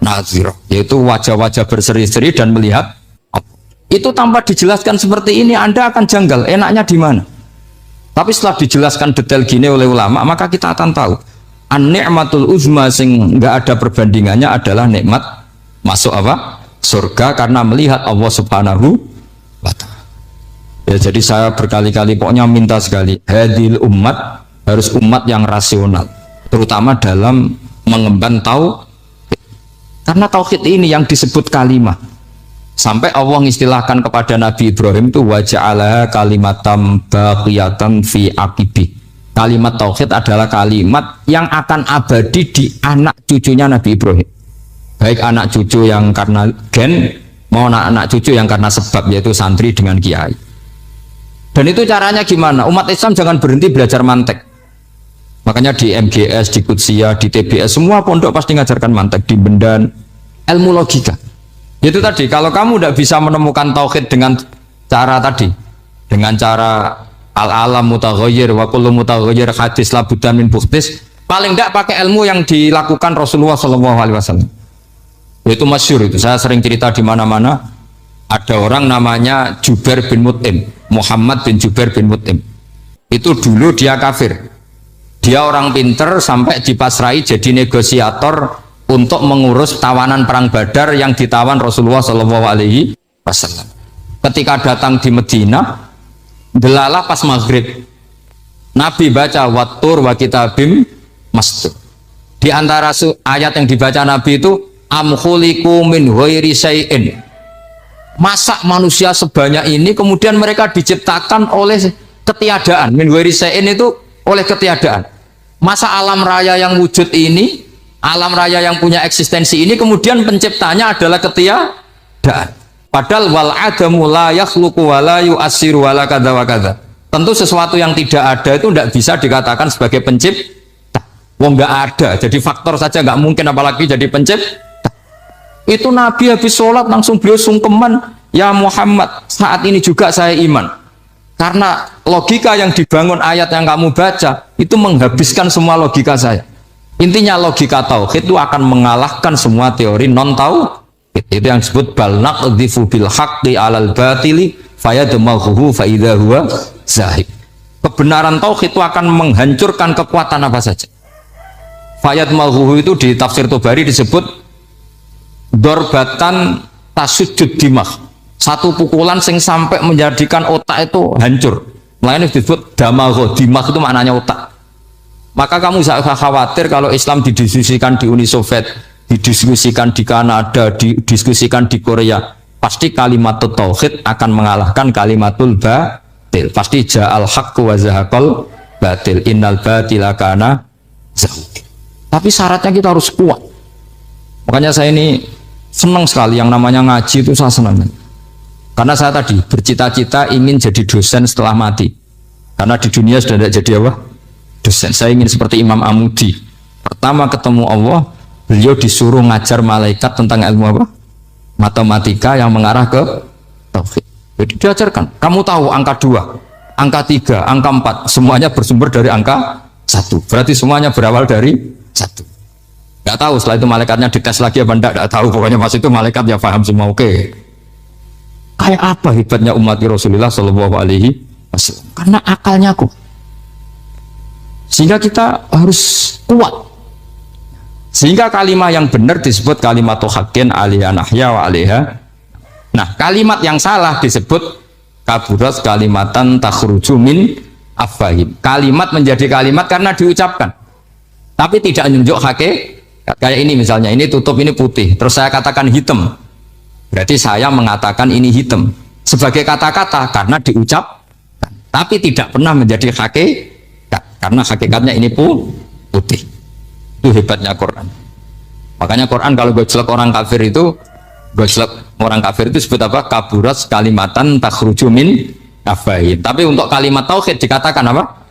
nadhirah, yaitu wajah-wajah berseri-seri dan melihat. Itu tanpa dijelaskan seperti ini Anda akan janggal, enaknya di mana? Tapi setelah dijelaskan detail gini oleh ulama, maka kita akan tahu an-ni'matul uzma sing enggak ada perbandingannya adalah nikmat masuk apa? Surga karena melihat Allah Subhanahu wa Ta'ala. Ya, jadi saya berkali-kali pokoknya minta sekali, hadil umat harus umat yang rasional, terutama dalam mengemban tauhid. Karena tauhid ini yang disebut kalimah. Sampai Allah mengistilahkan kepada Nabi Ibrahim itu waja'alaha kalimatam baqiyatan fi aqibi. Kalimat tauhid adalah kalimat yang akan abadi di anak cucunya Nabi Ibrahim. Baik anak cucu yang karena gen mau anak cucu yang karena sebab, yaitu santri dengan kiai. Dan itu caranya gimana? Umat Islam jangan berhenti belajar mantek. Makanya di MGS, di Qudsiah, di TBS semua pondok pasti ngajarkan mantek, di Bendan, ilmu logika. Itu tadi, kalau kamu tidak bisa menemukan tauhid dengan cara tadi, dengan cara al-alam mutaghayyir wa kullu mutaghayyir hadis la budda min bukhtis, paling tidak pakai ilmu yang dilakukan Rasulullah SAW. Itu masyhur, itu saya sering cerita di mana-mana. Ada orang namanya Jubair bin Mut'im, Muhammad bin Jubair bin Mut'im. Itu dulu dia kafir. Dia orang pinter sampai dipasrai jadi negosiator untuk mengurus tawanan perang Badar yang ditawan Rasulullah SAW. Ketika datang di Medina, delalah pas maghrib, Nabi baca wattur wa kitabim mastur. Di antara ayat yang dibaca Nabi itu am khuliqu min ghairi syai'in. Masa manusia sebanyak ini kemudian mereka diciptakan oleh ketiadaan. Min ghairi syai'in itu oleh ketiadaan. Masa alam raya yang wujud ini, alam raya yang punya eksistensi ini kemudian penciptanya adalah ketiadaan. Padahal wal adamu la yakhluqu wa la yu'assiru wa la kadza wa kadza. Tentu sesuatu yang tidak ada itu tidak bisa dikatakan sebagai pencipta. Wong nggak ada, jadi faktor saja nggak mungkin, apalagi jadi pencipta. Itu Nabi habis sholat langsung beliau sungkeman, ya Muhammad, saat ini juga saya iman. Karena logika yang dibangun ayat yang kamu baca itu menghabiskan semua logika saya. Intinya logika tauhid itu akan mengalahkan semua teori non tauhid. Itu yang disebut bal naqdhifu bil haqqi 'alal batili fayadmaghuhu fa idza huwa zahid. Kebenaran tauhid itu akan menghancurkan kekuatan apa saja. Fayadmaghuhu itu di tafsir Tobari disebut dorbatan tasujud dimah. Satu pukulan sing sampai menjadikan otak itu hancur. Makanya disebut damagho, dimah itu maknanya otak. Maka kamu jangan khawatir kalau Islam didiskusikan di Uni Soviet, didiskusikan di Kanada, didiskusikan di Korea, pasti kalimatul tauhid akan mengalahkan kalimatul batil. Pasti ja'al haqqu wa zahaqal batil, innal batila kana zahuq. Tapi syaratnya kita harus kuat. Makanya saya ini senang sekali yang namanya ngaji, itu saya senang. Karena saya tadi bercita-cita ingin jadi dosen setelah mati. Karena di dunia sudah tidak jadi apa? Dosen. Saya ingin seperti Imam Amudi. Pertama ketemu Allah, beliau disuruh ngajar malaikat tentang ilmu apa? Matematika yang mengarah ke tauhid. Jadi diajarkan, kamu tahu angka 2, angka 3, angka 4, semuanya bersumber dari angka 1. Berarti semuanya berawal dari 1. Gak tahu setelah itu malaikatnya dites lagi apa enggak, tahu. Pokoknya pas itu malaikat ya paham semua. Oke. Kayak apa hebatnya umat Rasulullah Shallallahu Alaihi Wasallam? Karena akalnya kuat. Sehingga kita harus kuat. Sehingga kalimat yang benar disebut kalimat haqqin 'alaiha nahya wa 'alaiha. Nah, kalimat yang salah disebut kaburat kalimatan takhruju min afwahim. Kalimat menjadi kalimat karena diucapkan, tapi tidak menunjuk hakikat. Kayak ini misalnya, ini tutup, ini putih, terus saya katakan hitam, berarti saya mengatakan ini hitam sebagai kata-kata karena diucapkan, tapi tidak pernah menjadi hakikat karena hakikatnya ini putih. Itu hebatnya Quran. Makanya Quran kalau gojlek orang kafir itu, gojlek orang kafir itu sebut apa? Kaburat kalimatan takhruju min afwahim. Tapi untuk kalimat tauhid dikatakan apa?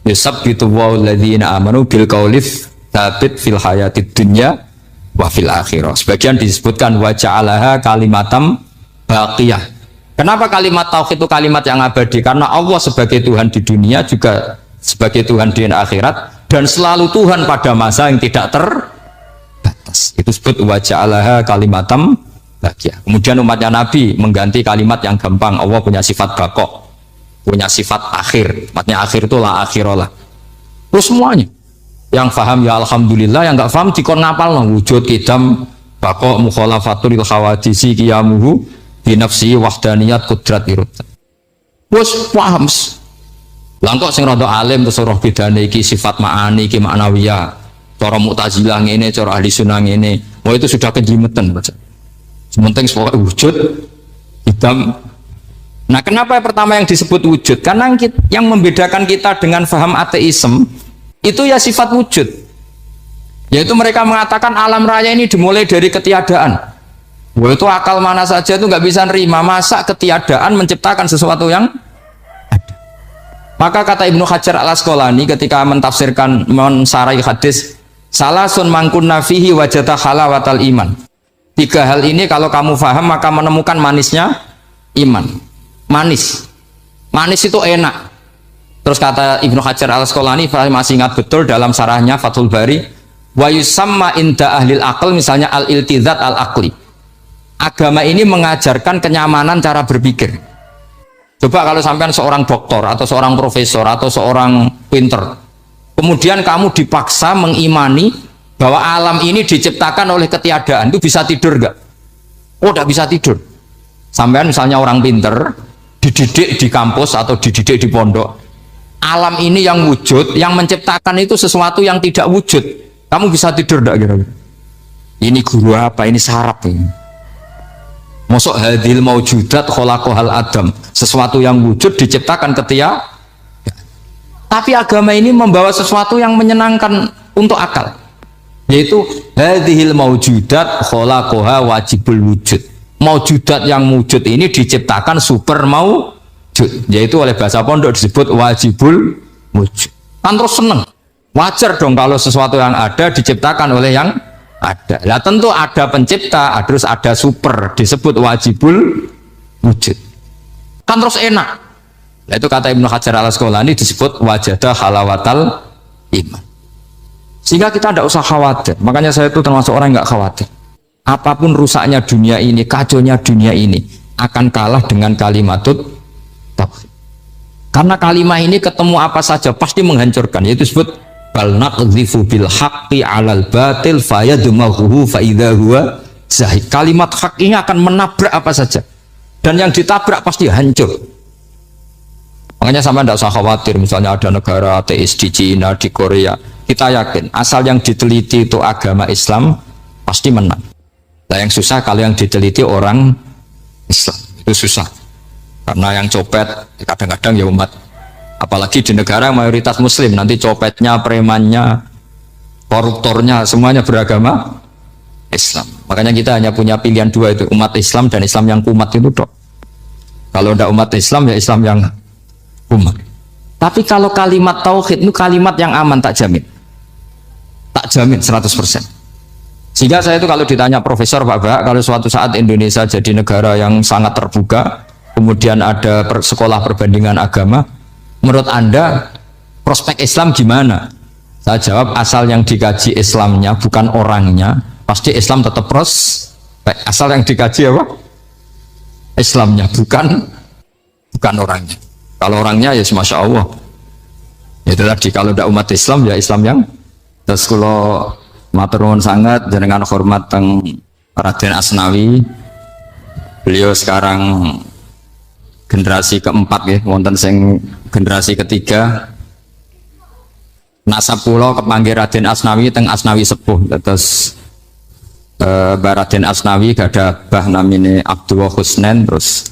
Yusabbitu walladzina amanu bil qaulif tsabit fil hayatid dunya wa fil akhirah. Sebagian disebutkan wa ja'alaha kalimatam baqiyah. Kenapa kalimat tauhid itu kalimat yang abadi? Karena Allah sebagai Tuhan di dunia juga sebagai Tuhan di akhirat, dan selalu Tuhan pada masa yang tidak terbatas. Itu disebut wa ja'alaha kalimatam baqiyah. Kemudian umatnya Nabi mengganti kalimat yang gampang. Allah punya sifat baqo, punya sifat akhir. Maksudnya akhir itu la akhirah. Terus semuanya yang faham ya alhamdulillah, yang nggak faham dikon ngapal lah. Wujud kidam baqo mukhalafatul khawadisi qiyamuhu binafsi wahdaniyat kudrat irut. Terus paham. Langkok sing rada alim terus roh bedane iki sifat ma'ani iki ma'nawiyah. Cara Mu'tazilah ngene, cara ahli sunnah ngene. Wah itu sudah kejlimetan baca. Sementing soal wujud hitam. Nah, kenapa pertama yang disebut wujud? Karena yang membedakan kita dengan faham ateisme itu ya sifat wujud. Yaitu mereka mengatakan alam raya ini dimulai dari ketiadaan. Wah itu akal mana saja itu nggak bisa nerima, masa ketiadaan menciptakan sesuatu yang ada. Maka kata Ibnu Hajar al-Asqalani ketika mentafsirkan mensarai hadis salasun mangkunna fihi wajata halawatal iman. 3 hal ini kalau kamu faham maka menemukan manisnya iman. Manis itu enak. Terus kata Ibnu Hajar al-Asqalani, saya masih ingat betul dalam sarahnya Fathul Bari, wa yusamma inda ahlil aql, misalnya al-iltizat al-aqli. Agama ini mengajarkan kenyamanan cara berpikir. Coba kalau sampean seorang doktor atau seorang profesor atau seorang pinter, kemudian kamu dipaksa mengimani bahwa alam ini diciptakan oleh ketiadaan, itu bisa tidur gak? Oh, tidak bisa tidur. Sampean misalnya orang pinter dididik di kampus atau dididik di pondok, alam ini yang wujud, yang menciptakan itu sesuatu yang tidak wujud, kamu bisa tidur gak kira-kira? Ini guru apa? Ini sarap ini. Mosok hadil maujudat khalaqahal adam, sesuatu yang wujud diciptakan ketia. Tapi agama ini membawa sesuatu yang menyenangkan untuk akal, yaitu hadhil maujudat khalaqaha wajibul wujud. Maujudat yang wujud ini diciptakan super wujud, yaitu oleh bahasa pondok disebut wajibul wujud. Kan terus seneng, wajar dong kalau sesuatu yang ada diciptakan oleh yang ada. Nah tentu ada pencipta, terus ada super, disebut wajibul wujud. Kan terus enak. Nah itu kata Ibnu Hajar al Asqalani disebut wajadah halawatal iman. Sehingga kita tidak usah khawatir. Makanya saya itu termasuk orang yang nggak khawatir. Apapun rusaknya dunia ini, kacaunya dunia ini, akan kalah dengan kalimatut tauhid. Karena kalimat ini ketemu apa saja pasti menghancurkan. Yaitu disebut bal naqdhifu bil haqqi 'alal batil fayadmaghuhu fa idza huwa zahid. Kalimat hak ini akan menabrak apa saja. Dan yang ditabrak pasti hancur. Makanya sama tidak usah khawatir. Misalnya ada negara ateis di Cina, di Korea, kita yakin asal yang diteliti itu agama Islam pasti menang. Nah yang susah kalau yang diteliti orang Islam, itu susah karena yang copet kadang-kadang ya umat, apalagi di negara mayoritas muslim, nanti copetnya, premannya, koruptornya semuanya beragama Islam. Makanya kita hanya punya pilihan dua, itu umat Islam dan Islam yang kumat itu dok. Kalau tidak umat Islam ya Islam yang kumat. Tapi kalau kalimat tauhid itu kalimat yang aman, tak jamin 100%. Sehingga saya itu kalau ditanya profesor Pak, kalau suatu saat Indonesia jadi negara yang sangat terbuka, kemudian ada sekolah perbandingan agama, menurut Anda prospek Islam gimana? Saya jawab, asal yang dikaji Islamnya bukan orangnya, pasti Islam tetap prospek. Asal yang dikaji apa? Islamnya, bukan orangnya. Kalau orangnya ya Masya Allah. Itu tadi, kalau tidak umat Islam ya Islam yang. Terus kalau matur nuwun sangat jenengan hormat teng Raden Asnawi. Beliau sekarang generasi keempat ya, wonten sing generasi ketiga. Nasab kula kepanggih Raden Asnawi teng Asnawi sepuh. Terus Raden Asnawi gada bah namine Abdullah Husnen, terus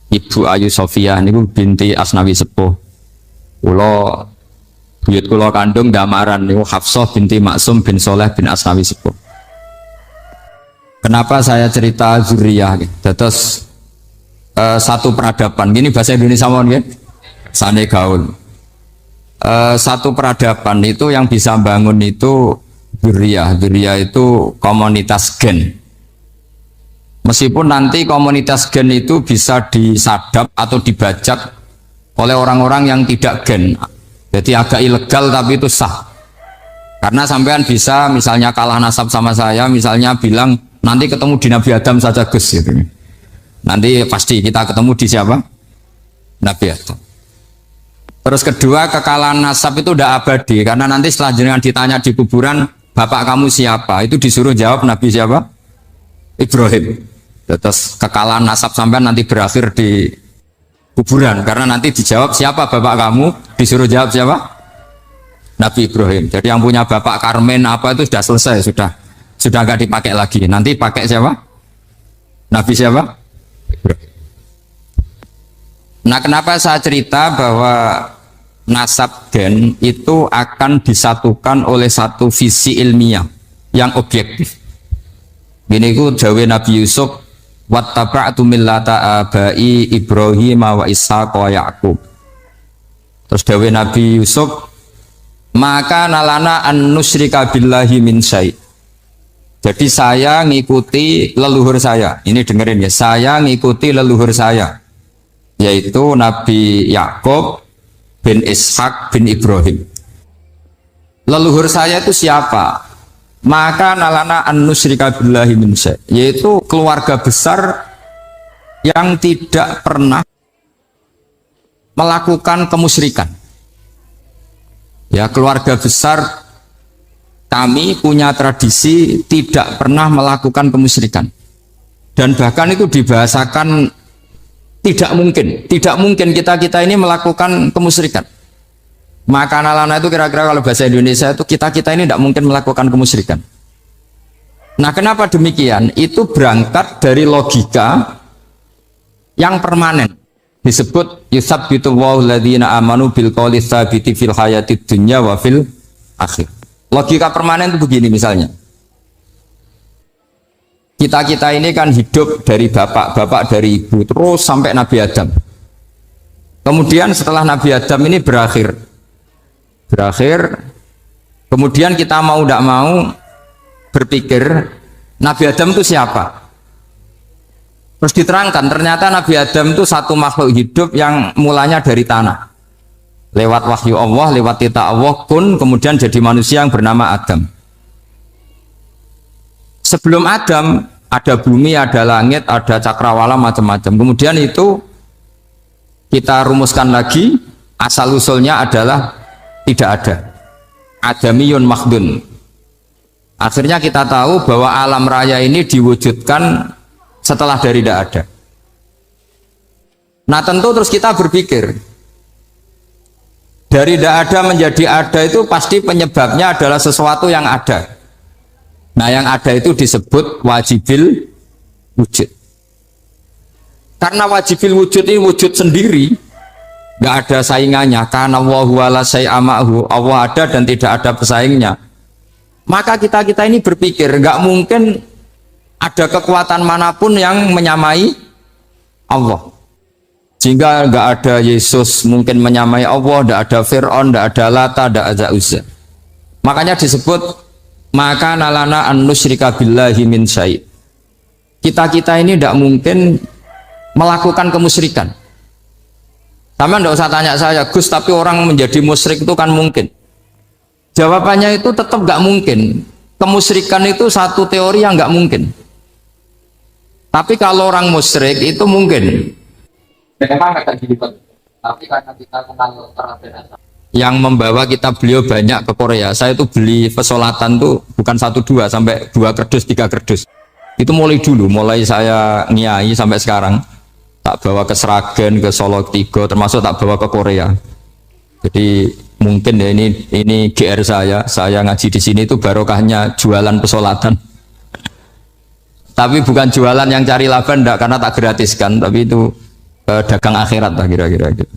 Ibu Ayu Sofia niku binti Asnawi sepuh. Kula buyut kula kandung damaran niku Hafsah binti Maksum bin Soleh bin Asnawi sepuh. Kenapa saya cerita zuriyah? Terus satu peradaban, gini bahasa Indonesia mohon ya, sane gaul. Satu peradaban itu yang bisa bangun itu zuriyah itu komunitas gen. Meskipun nanti komunitas gen itu bisa disadap atau dibajak oleh orang-orang yang tidak gen. Jadi agak ilegal tapi itu sah. Karena sampean bisa misalnya kalah nasab sama saya, misalnya bilang nanti ketemu di Nabi Adam saja Gus gitu. Nanti pasti kita ketemu di siapa? Nabi Adam. Terus kedua, kekalahan nasab itu udah abadi, karena nanti setelah jenengan ditanya di kuburan, bapak kamu siapa? Itu disuruh jawab Nabi siapa? Ibrahim. Terus kekalahan nasab sampean nanti berakhir di kuburan, karena nanti dijawab siapa bapak kamu, disuruh jawab siapa? Nabi Ibrahim. Jadi yang punya bapak Karmen apa itu sudah selesai, sudah nggak dipakai lagi. Nanti pakai siapa? Nabi siapa? Ibrahim. Nah, kenapa saya cerita bahwa nasab gen itu akan disatukan oleh satu visi ilmiah yang objektif. Gini ku dawe Nabi Yusuf, wattaba'tu millata abai Ibrahim wa Ishaq wa Yaqub. Terus dawe Nabi Yusuf, maka nalana an nusyrika billahi min syai'. Jadi saya ngikuti leluhur saya. Ini dengerin ya, saya ngikuti leluhur saya, yaitu Nabi Yakub bin Ishak bin Ibrahim. Leluhur saya itu siapa? Maka nalana an nusyrika billahi min syai', yaitu keluarga besar yang tidak pernah melakukan kemusyrikan. Ya, keluarga besar kami punya tradisi tidak pernah melakukan kemusyrikan. Dan bahkan itu dibahasakan tidak mungkin kita ini melakukan kemusyrikan. Maka nalana itu kira-kira kalau bahasa Indonesia itu kita ini tidak mungkin melakukan kemusyrikan. Nah, kenapa demikian? Itu berangkat dari logika yang permanen. Disebut yusabbitu Allahu alladziina aamanu bil qouli tsabiti fil hayatid dunya wa fil akhir. Logika permanen itu begini misalnya. Kita ini kan hidup dari bapak dari ibu terus sampai Nabi Adam. Kemudian setelah Nabi Adam ini berakhir, kemudian kita mau tidak mau berpikir Nabi Adam itu siapa? Terus diterangkan ternyata Nabi Adam itu satu makhluk hidup yang mulanya dari tanah. Lewat wahyu Allah, lewat titah Allah kun, kemudian jadi manusia yang bernama Adam. Sebelum Adam ada bumi, ada langit, ada cakrawala, macam-macam. Kemudian itu kita rumuskan lagi, asal usulnya adalah tidak ada. Adamiyun makhdun. Akhirnya kita tahu bahwa alam raya ini diwujudkan setelah dari tidak ada. Nah tentu terus kita berpikir, dari tidak ada menjadi ada itu pasti penyebabnya adalah sesuatu yang ada. Nah yang ada itu disebut wajibil wujud. Karena wajibil wujud ini wujud sendiri, nggak ada saingannya. Karena wala syai'amahu, Allah ada dan tidak ada pesaingnya. Maka kita ini berpikir nggak mungkin ada kekuatan manapun yang menyamai Allah. Sehingga nggak ada Yesus mungkin menyamai Allah, nggak ada Fir'aun, nggak ada Lata, nggak ada Uzza. Makanya disebut maka nalana an nusyrika billahi min syai'. Kita ini tidak mungkin melakukan kemusyrikan. Sama nggak usah tanya saya, Gus, tapi orang menjadi musyrik itu kan mungkin. Jawabannya itu tetap nggak mungkin. Kemusyrikan itu satu teori yang nggak mungkin. Tapi kalau orang musyrik itu mungkin. Memang akan dilibat. Tapi karena kita kenal yang membawa kita beliau banyak ke Korea. Saya itu beli pesolatan tuh bukan 1-2 sampai 2 kerdus, 3 kerdus. Itu mulai dulu, mulai saya ngiai sampai sekarang. Tak bawa ke Sragen, ke Solo 3, termasuk tak bawa ke Korea. Jadi mungkin ya ini GR saya ngaji di sini itu barokahnya jualan pesolatan. Tapi bukan jualan yang cari laba enggak, karena tak gratiskan, tapi itu dagang akhirat lah kira-kira gitu.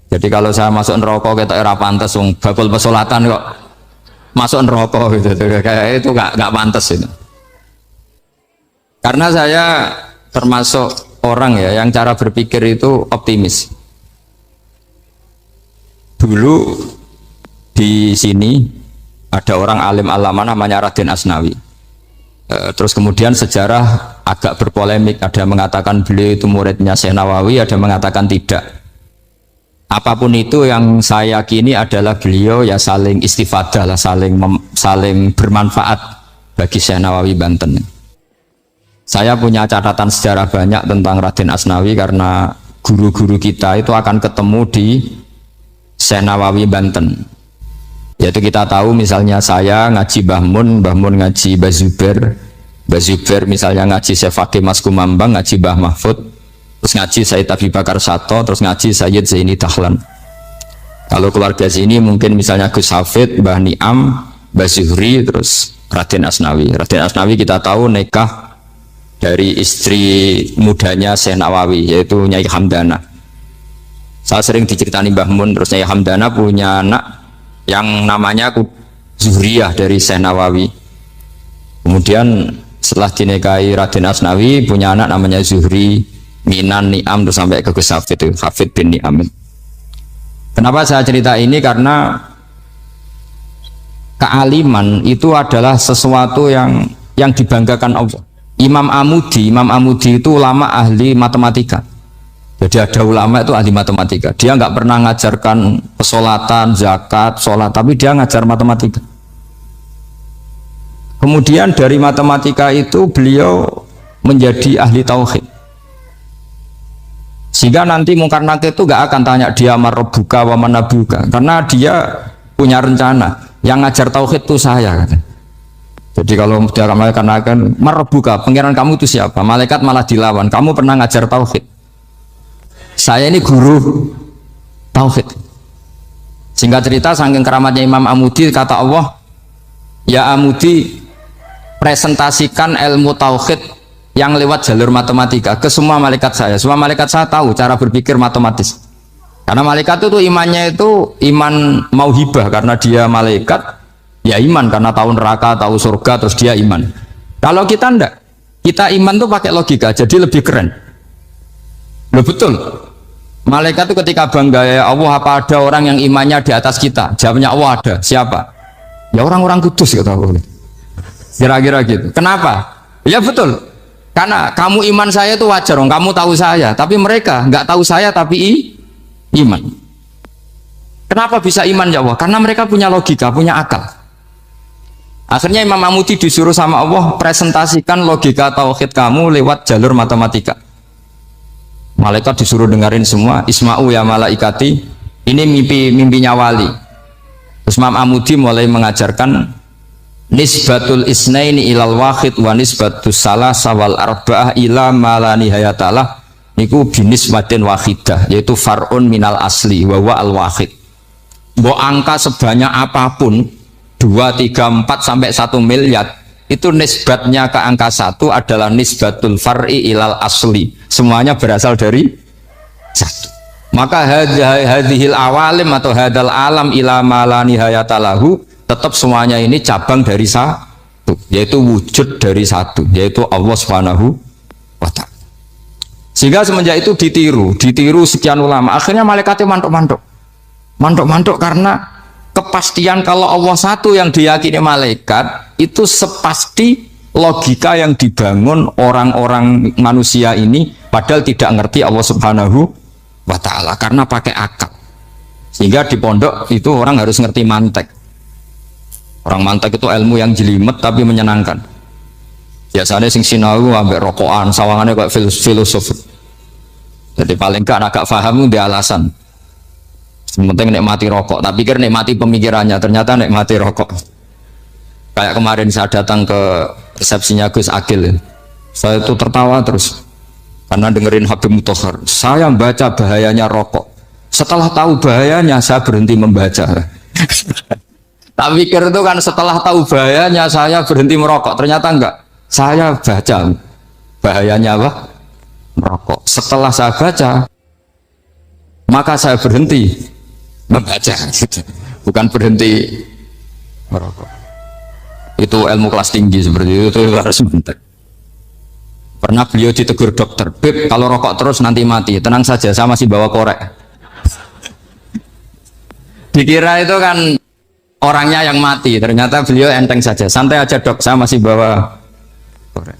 Jadi kalau saya masuk neraka kita era pantas wong bakul pesolatan kok masuk neraka gitu. Kayak itu enggak pantas itu. Karena saya termasuk orang ya yang cara berpikir itu optimis. Dulu di sini ada orang alim alama namanya Raden Asnawi. Terus kemudian sejarah agak berpolemik, ada yang mengatakan beliau itu muridnya Syekh Nawawi, ada yang mengatakan tidak. Apapun itu yang saya yakini adalah beliau ya saling istifadah lah, saling bermanfaat bagi Syekh Nawawi Banten. Saya punya catatan sejarah banyak tentang Raden Asnawi karena guru-guru kita itu akan ketemu di Syekh Nawawi Banten. Yaitu kita tahu misalnya saya ngaji Mbah Mun ngaji Mbah Zubair misalnya ngaji Syekh Fakih Mas Kumambang, ngaji Mbah Mahfud, terus ngaji Sayyid Abi Bakar Sato, terus ngaji Sayyid Zaini Dahlan. Kalau keluarga sini mungkin misalnya Gus Hafid, Mbah Niam, Mbah Zuhri, terus Raden Asnawi. Raden Asnawi kita tahu nikah dari istri mudanya Syekh Nawawi, yaitu Nyai Hamdana. Saya sering diceritani Mbah Mun, terus Nyai Hamdana punya anak yang namanya Zuhriyah dari Syekh Nawawi. Kemudian setelah dinikahi Raden Asnawi punya anak namanya Zuhri, Minan, Niam, terus sampai ke Gus Hafid, Hafid bin Niam. Kenapa saya cerita ini? Karena kealiman itu adalah sesuatu yang dibanggakan Allah. Imam Amudi itu ulama ahli matematika. Jadi ada ulama itu ahli matematika. Dia nggak pernah ngajarkan pesolatan, zakat, sholat, tapi dia ngajar matematika. Kemudian dari matematika itu beliau menjadi ahli tauhid. Sehingga nanti Mungkar Nakir itu nggak akan tanya dia marbuka wa manabuka, karena dia punya rencana. Yang ngajar tauhid itu saya. Jadi kalau dia akan marbuka, pangeran kamu itu siapa? Malaikat malah dilawan. Kamu pernah ngajar tauhid? Saya ini guru tauhid. Singkat cerita, saking keramatnya Imam Amudi, kata Allah, ya Amudi, presentasikan ilmu tauhid yang lewat jalur matematika ke semua malaikat saya. Semua malaikat saya tahu cara berpikir matematis. Karena malaikat itu imannya itu iman mauhibah, karena dia malaikat, ya iman karena tahu neraka, tahu surga, terus dia iman. Kalau kita enggak, kita iman tuh pakai logika, jadi lebih keren. Loh betul. Malaikat itu ketika bangga, ya Allah, apa ada orang yang imannya di atas kita? Jawabnya Allah ada. Siapa? Ya orang-orang kudus, kata Allah. Kira-kira gitu. Kenapa? Ya betul. Karena kamu iman saya itu wajar, kamu tahu saya. Tapi mereka nggak tahu saya tapi iman. Kenapa bisa iman ya Allah? Karena mereka punya logika, punya akal. Akhirnya Imam Amudi disuruh sama Allah presentasikan logika tauhid kamu lewat jalur matematika. Malaikat disuruh dengerin semua. Isma'u ya malaikati, ini mimpinya wali. Terus Imam Amudi mulai mengajarkan nisbatul isnaini ilal wahid wa nisbatus salasa wal arba'ah ila ma la nihayatalah niku binisbatin wahidah, yaitu far'un minal asli wa wa al wahid. Mbok angka sebanyak apapun 2, 3, 4 sampai 1 miliar itu nisbatnya ke angka 1 adalah nisbatul far'i ilal asli, semuanya berasal dari 1. Maka hadhil awalim atau hadal alam ila ma la nihayatalahu, tetap semuanya ini cabang dari 1, yaitu wujud dari 1, yaitu Allah Subhanahu wa ta'ala. Sehingga semenjak itu ditiru sekian ulama. Akhirnya malaikatnya mantuk karena kepastian kalau Allah satu yang diyakini malaikat itu sepasti logika yang dibangun orang-orang manusia ini, padahal tidak ngerti Allah Subhanahu wa ta'ala karena pakai akal. Sehingga di pondok itu orang harus ngerti mantek. Orang mantek itu ilmu yang jelimet tapi menyenangkan. Biasanya sing sinau ambek rokokan, sawangannya kayak filosof. Jadi paling gak agak paham dia alasan. Penting nikmati rokok, tapi pikir nikmati pemikirannya, ternyata nikmati rokok. Kayak kemarin saya datang ke resepsinya Gus Agil, saya itu tertawa terus karena dengerin Habib Mutahar. Saya membaca bahayanya rokok. Setelah tahu bahayanya, saya berhenti membaca. Tak pikir itu kan setelah tahu bahayanya saya berhenti merokok. Ternyata enggak. Saya baca bahayanya apa? Merokok. Setelah saya baca, maka saya berhenti membaca. Bukan berhenti merokok. Itu ilmu kelas tinggi seperti itu harus mentek. Pernah beliau ditegur dokter, Beb, kalau rokok terus nanti mati. Tenang saja, saya masih bawa korek. Dikira itu kan orangnya yang mati, ternyata beliau enteng saja. Santai aja dok, saya masih bawa korek.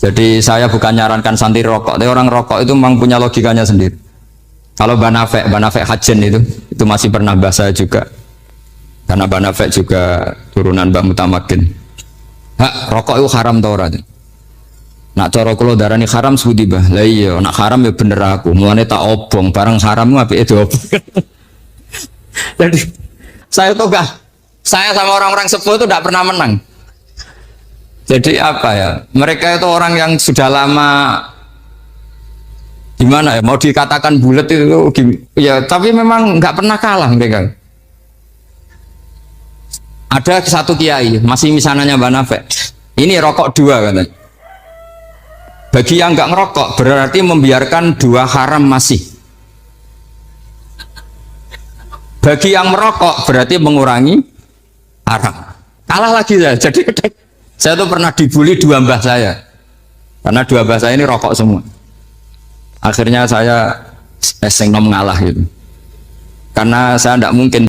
Jadi saya bukan nyarankan santai rokok, tapi orang rokok itu memang punya logikanya sendiri. Kalau Banafek Hajen itu masih pernah bahasa juga. Karena Banafek juga turunan Mbah Mutamakin. Hak, rokok itu haram tau ora? Nak cara kula darani haram sudi bah. Lah iya, nak haram ya bener aku. Mulane tak obong, barang haram apike diobong. Jadi saya tuh saya sama orang-orang sepuh itu tidak pernah menang. Jadi apa ya? Mereka itu orang yang sudah lama gimana ya? Mau dikatakan bulat itu ya, tapi memang nggak pernah kalah mereka. Ada satu kiai masih misananya Banafek. Ini rokok 2 katanya. Bagi yang nggak ngerokok berarti membiarkan 2 haram masih. Bagi yang merokok berarti mengurangi haram. Kalah lagi saya. Jadi saya tuh pernah dibully 2 mbah saya. Karena 2 mbah saya ini rokok semua. Akhirnya saya sing nom ngalah gitu. Karena saya tidak mungkin